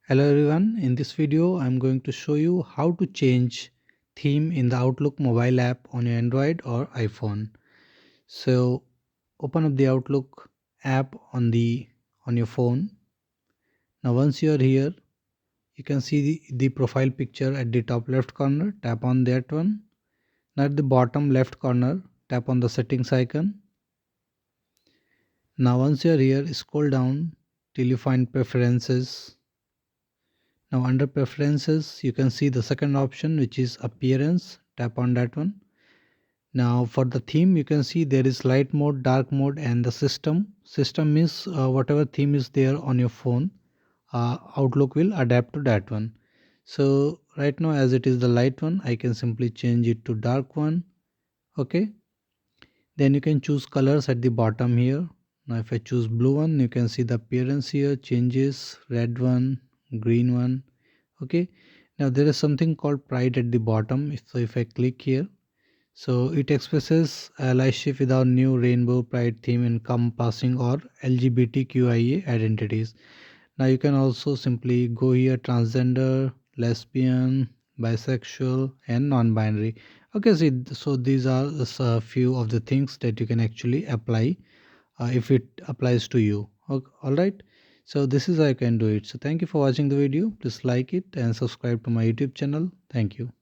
Hello everyone, in this video I'm going to show you how to change theme in the Outlook mobile app on your Android or iPhone. So open up the Outlook app on your phone. Now once you are here, you can see the profile picture at the top left corner. Tap on that one. Now at the bottom left corner, tap on the settings icon. Now once you are here, scroll down till you find preferences. Now under preferences, you can see the second option, which is appearance. Tap on that one. Now for the theme, you can see there is light mode, dark mode, and the system. System means whatever theme is there on your phone, Outlook will adapt to that one. So right now, as it is the light one, I can simply change it to dark one. Okay. Then you can choose colors at the bottom here. Now if I choose blue one, you can see the appearance here changes, red one, green one. Okay. Now there is something called pride at the bottom. So if I click here, so it expresses allyship with our new rainbow pride theme encompassing or LGBTQIA identities. Now you can also simply go here transgender, lesbian, bisexual, and non-binary. Okay, so these are a few of the things that you can actually apply if it applies to you. All right. So this is how you can do it. So thank you for watching the video. Please like it and subscribe to my YouTube channel. Thank you.